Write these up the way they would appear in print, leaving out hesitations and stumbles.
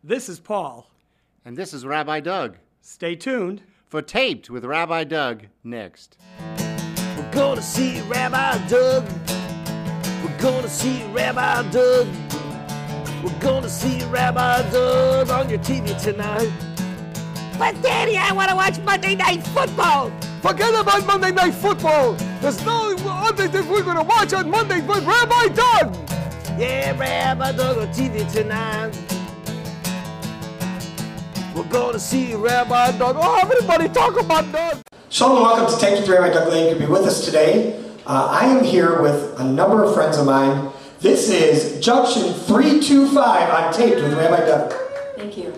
This is Paul. And this is Rabbi Doug. Stay tuned For Taped with Rabbi Doug next. We're gonna see Rabbi Doug. We're gonna see Rabbi Doug. We're gonna see Rabbi Doug on your TV tonight. But Daddy, I want to watch Monday Night Football. Forget about Monday Night Football. There's no other thing we're going to watch on Monday but Rabbi Doug. Yeah, Rabbi Doug on TV tonight. We're gonna see Rabbi Doug. Oh, everybody talk about Doug. Shalom and welcome to Taped with Rabbi Doug. Glad you could be with us today. I am here with a number of friends of mine. This is Junction 325 on Taped with Rabbi Doug. Thank you.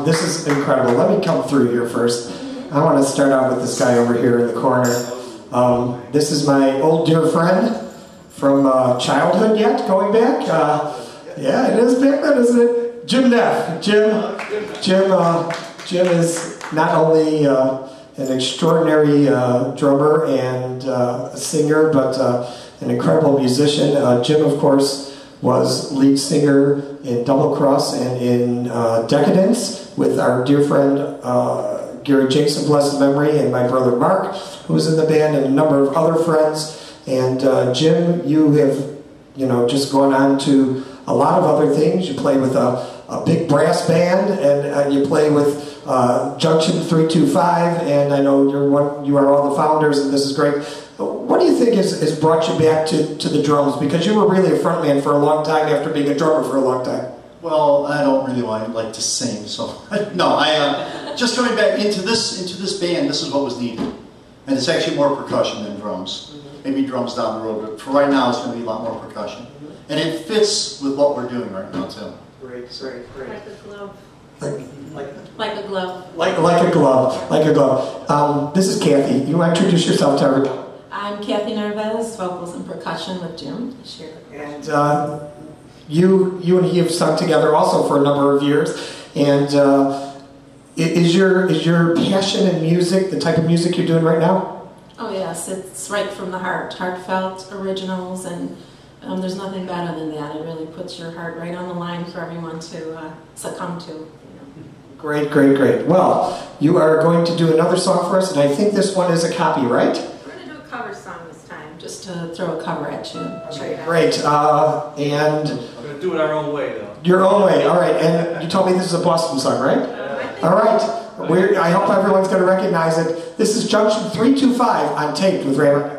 This is incredible. Let me come through here first. I want to start out with this guy over here in the corner. This is my old dear friend from childhood yet, going back. Yeah, it is back then, isn't it? Jim Neff. Jim is not only an extraordinary drummer and singer, but an incredible musician. Jim, of course, was lead singer in Double Cross and in Decadence with our dear friend Gary Jakes of blessed memory, and my brother Mark, who was in the band, and a number of other friends. And Jim, you have just gone on to a lot of other things. You play with a big brass band, and you play with Junction 325, and I know you are all the founders, and this is great. What do you think has brought you back to the drums? Because you were really a frontman for a long time after being a drummer for a long time. Well, I don't really like to sing, so no. I just coming back into this band. This is what was needed, and it's actually more percussion than drums. maybe drums down the road, but for right now it's going to be a lot more percussion. And it fits with what we're doing right now too. Great. Like a glove. Like a glove. Like a glove. This is Cathy. You want to introduce yourself to everyone? I'm Cathy Narvaez, vocals and percussion with Jim. And you and he have sung together also for a number of years. And is your passion in music the type of music you're doing right now? Oh yes, it's right from the heart. Heartfelt originals, and there's nothing better than that. It really puts your heart right on the line for everyone to succumb to. Great. Well, you are going to do another song for us, and I think this one is a copy, right? We're going to do a cover song this time, just to throw a cover at you. Great. And we're going to do it our own way, though. Your own way, all right. And you told me this is a Boston song, right? All right. I hope everyone's going to recognize it. This is Junction 325 on Taped with Rabbi.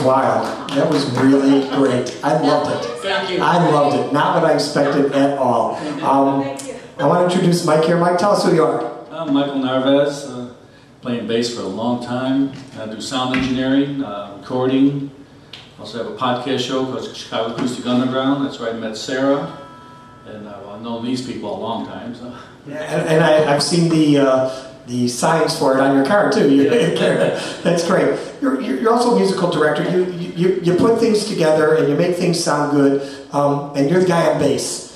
wild. That was really great. I loved it. Thank you. I loved it. Not what I expected at all. I want to introduce Mike here. Mike, tell us who you are. I'm Michael Narvaez, playing bass for a long time. I do sound engineering, recording. Also have a podcast show called Chicago Acoustic Underground. That's where I met Sarah. And I've known these people a long time. So. Yeah, and I've seen the signs for it on your car too. That's great. You're also a musical director. You put things together and you make things sound good. And you're the guy on bass.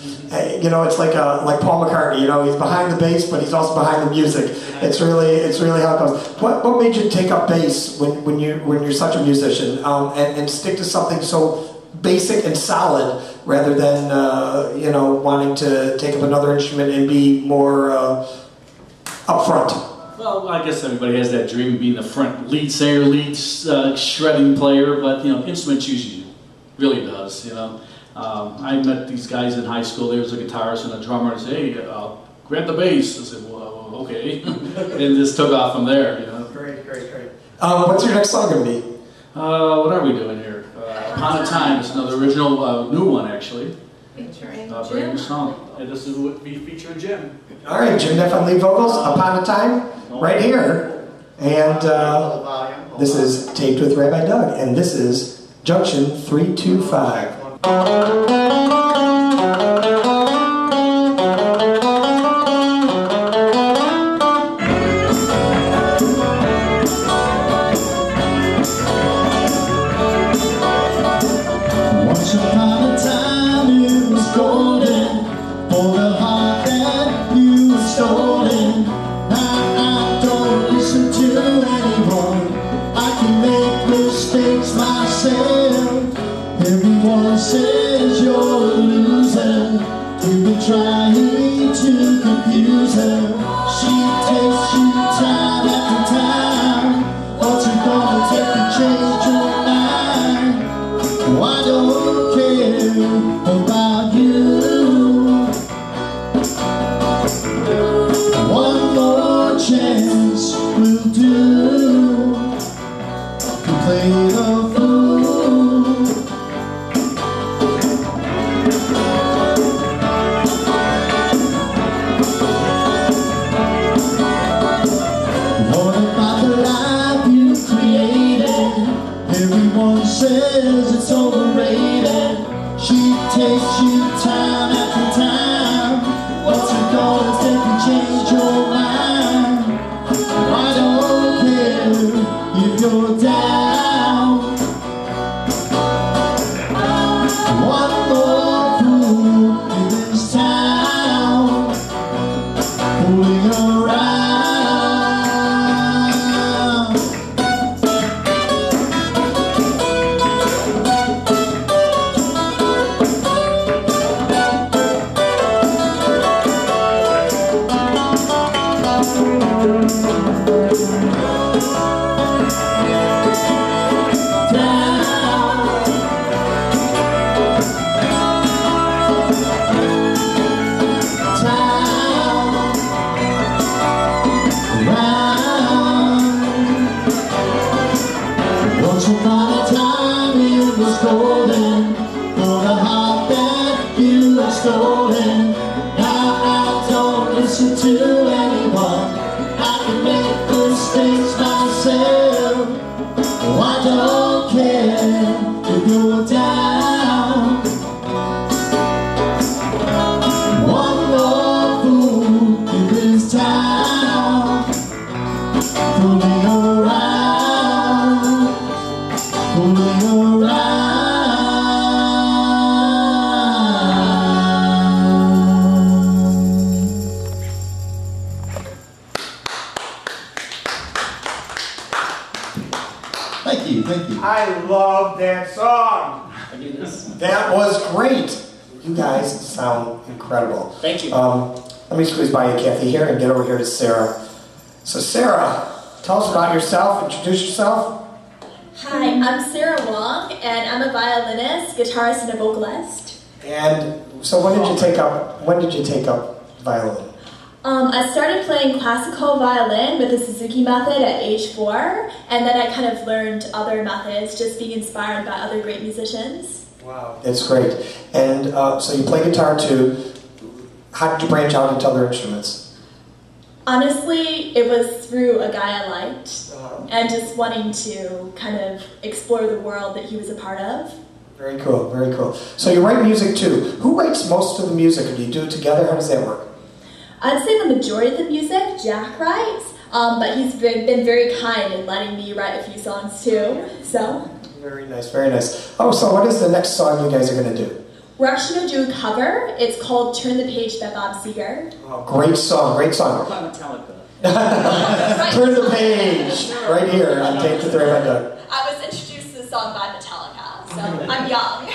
You know, it's like Paul McCartney. You know, he's behind the bass, but he's also behind the music. It's really how it goes. What made you take up bass when you're such a musician and stick to something so basic and solid rather than wanting to take up another instrument and be more upfront? Well, I guess everybody has that dream of being the front lead singer, shredding player, but instruments usually really does. I met these guys in high school. There was a guitarist and a drummer, and said, "Hey, grab the bass." I said, "Well, okay," and just took off from there. Great. What's your next song going to be? What are we doing here? Upon a Time. It's another original, new one actually. Featuring Brand new Jim. song. And this is what we featuring Jim. All right, Jim Neff on lead vocals. Upon a Time, right here, and this is Taped with Rabbi Doug, and this is Junction 325. Once upon a time it was golden for the heart that you were stolen. Now I don't listen to anyone. I can make mistakes myself. Everyone says you're a loser. You've been trying to confuse her. She takes you time after time. What's it gonna take to change your mind? I don't care about you. One more chance will do to play the fool. What about the life you created? Everyone says it's overrated. She takes you time after time. What's it gonna take to change your mind? I don't care if you're down. One more fool in this town, fooling around. Once upon a time it was golden for the heart that you have stolen. Now I don't listen to anyone. I can make mistakes myself. Oh, I don't care if you're down. One more fool in this town, fooling around, fooling around. Thank you. I love that song. That was great. You guys sound incredible. Thank you. Let me squeeze by you, Cathy, here and get over here to Sarah. So, Sarah, tell us about yourself. Introduce yourself. Hi, I'm Sarah Wong, and I'm a violinist, guitarist, and a vocalist. And so, when did you take up violin? I started playing classical violin with the Suzuki method at age 4, and then I kind of learned other methods, just being inspired by other great musicians. Wow, that's great. And so you play guitar too. How did you branch out into other instruments? Honestly, it was through a guy I liked, and just wanting to kind of explore the world that he was a part of. Very cool, very cool. So you write music too. Who writes most of the music? Or do you do it together? How does that work? I'd say the majority of the music Jack writes, but he's been very kind in letting me write a few songs too. So very nice, very nice. Oh, so what is the next song you guys are going to do? We're actually going to do a cover. It's called "Turn the Page" by Bob Seger. Oh, great song, great song. Metallica. Turn the page, right here on Tape to Rabbi Doug. I was introduced to the song by Metallica, so I'm young.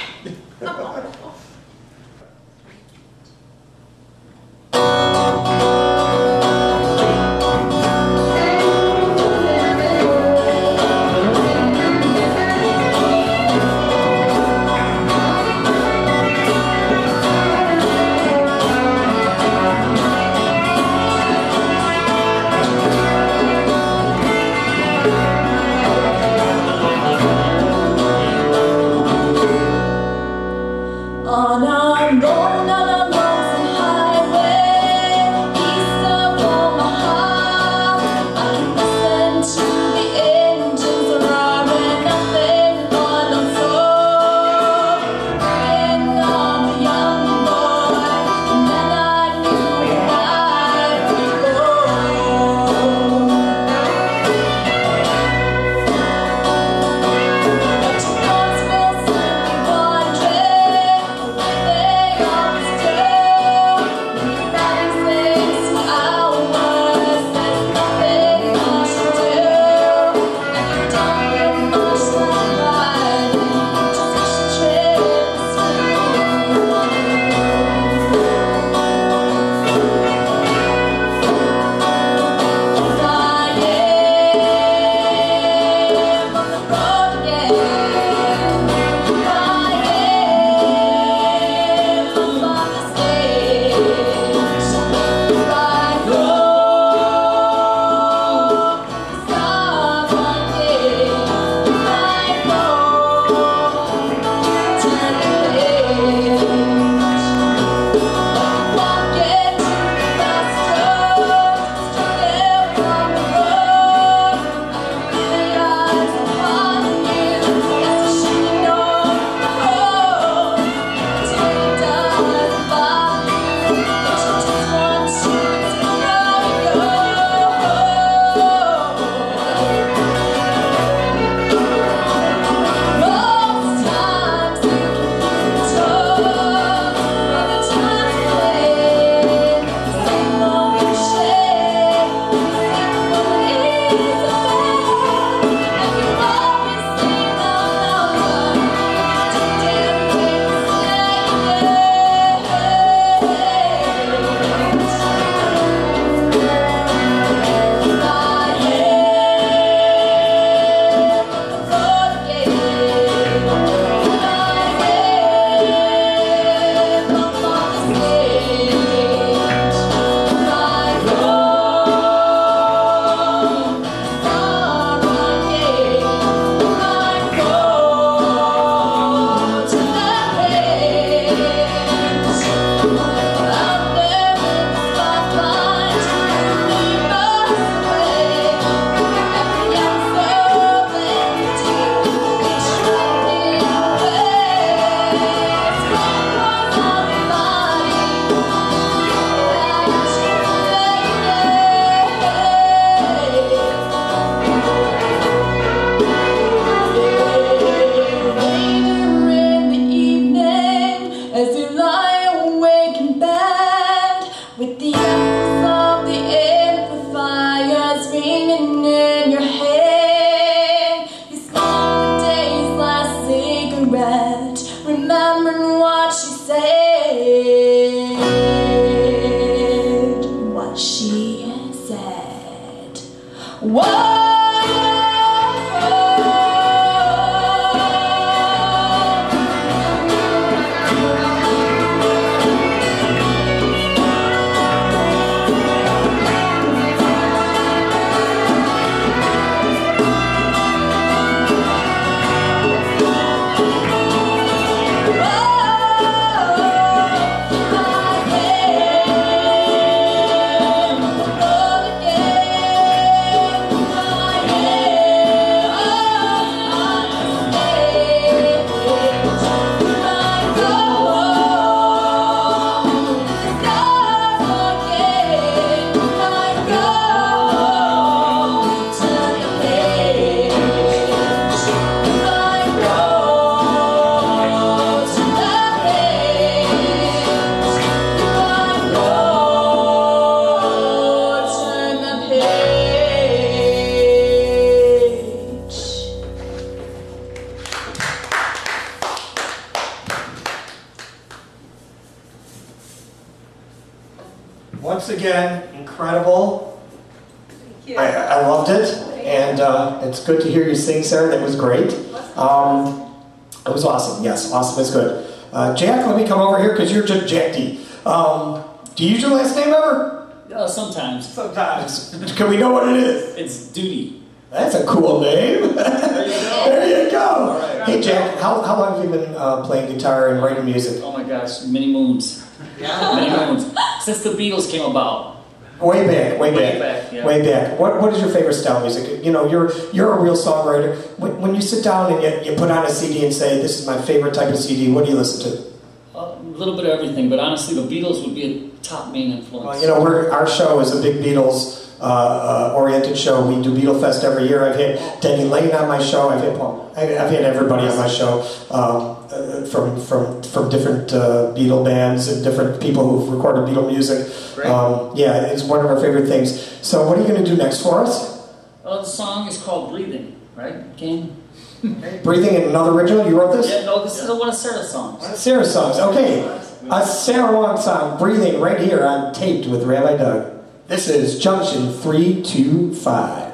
Once again, incredible. I loved it, and it's good to hear you sing, Sarah. That was great. It was awesome. Yes, awesome is good. Jack, let me come over here because you're just Jack D. Do you use your last name ever? Sometimes. Sometimes. Can we know what it is? It's Duty. That's a cool name. There you go. Right. Hey, Jack, how long have you been playing guitar and writing music? Oh my gosh, many moons. Yeah? Many moons. Since the Beatles came about. Way back. Yeah. Way back. What is your favorite style of music? You know, you're a real songwriter. When you sit down and you put on a CD and say, this is my favorite type of CD, what do you listen to? A little bit of everything, but honestly, the Beatles would be a top main influence. Well, you know, our show is a big Beatles oriented show. We do Beatle Fest every year. I've had Denny Lane on my show. I've had everybody on my show from different Beatle bands and different people who've recorded Beatle music. Yeah, it's one of our favorite things. So what are you going to do next for us? The song is called Breathing, right, King? Breathing in another original? You wrote this? Yeah, no, this is one of Sarah's songs. One of Sarah's songs, okay. A Sarah Wong song, Breathing, right here on Taped with Rabbi Doug. This is Junction 325.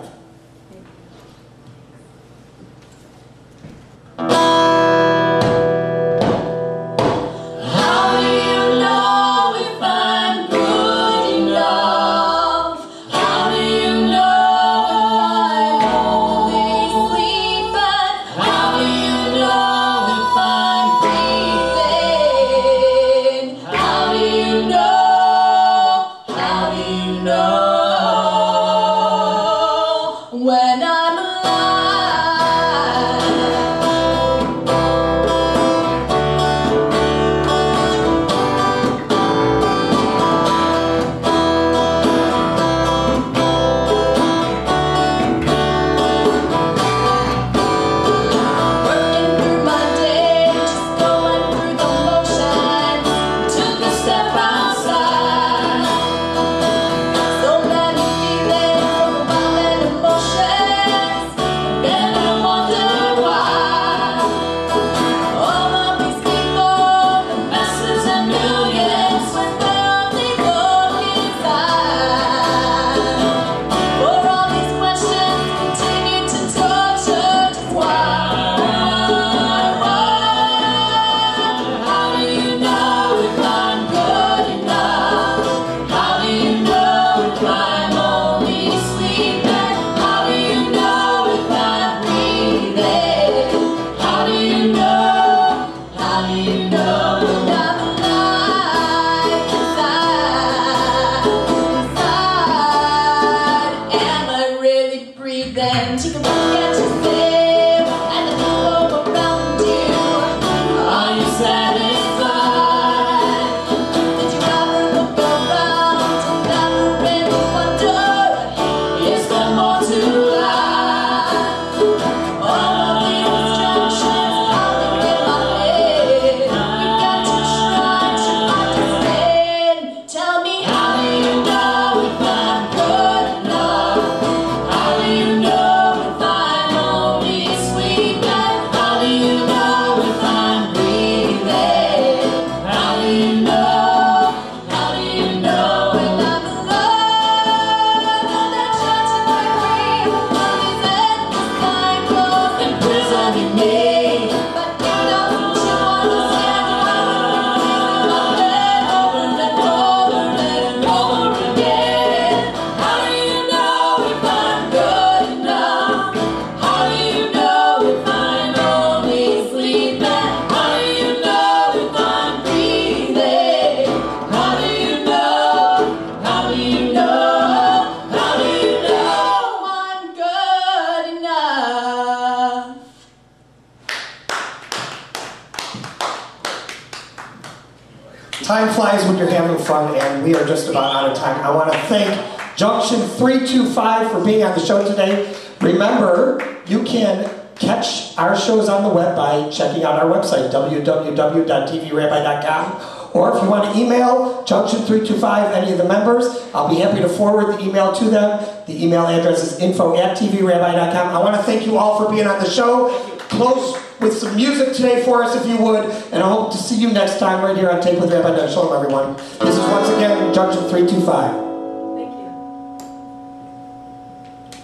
Time flies when you're having fun, and we are just about out of time. I want to thank Junction 325 for being on the show today. Remember, you can catch our shows on the web by checking out our website, www.tvrabbi.com. Or if you want to email Junction325 any of the members, I'll be happy to forward the email to them. The email address is info@tvrabbi.com. I want to thank you all for being on the show. Close with with some music today for us, if you would. And I hope to see you next time right here on Tape with Rabbi Doug. Shalom, everyone. This is once again Junction 325.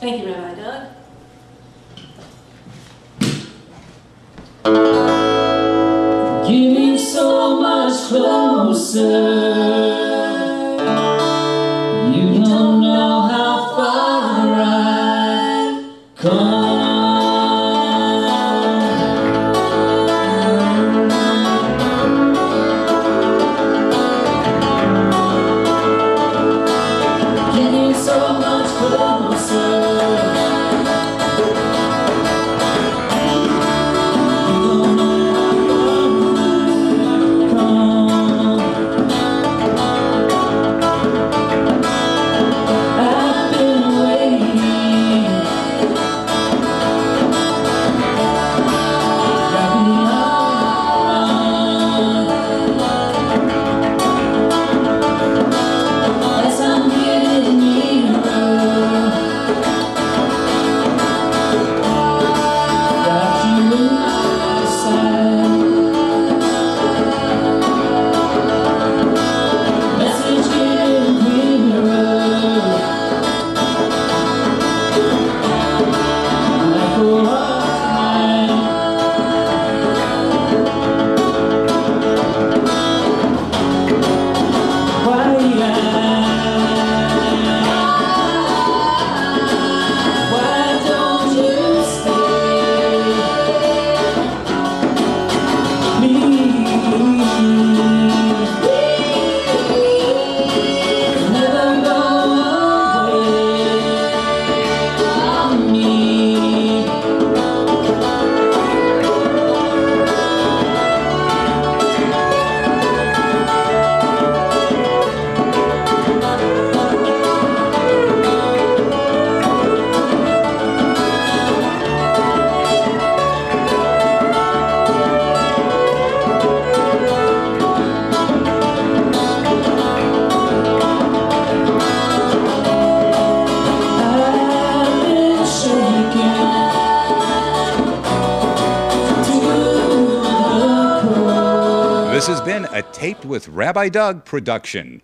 Thank you, Rabbi Doug. Getting so much closer. You don't know how far I've come. Getting so much closer. This has been a Taped with Rabbi Doug production.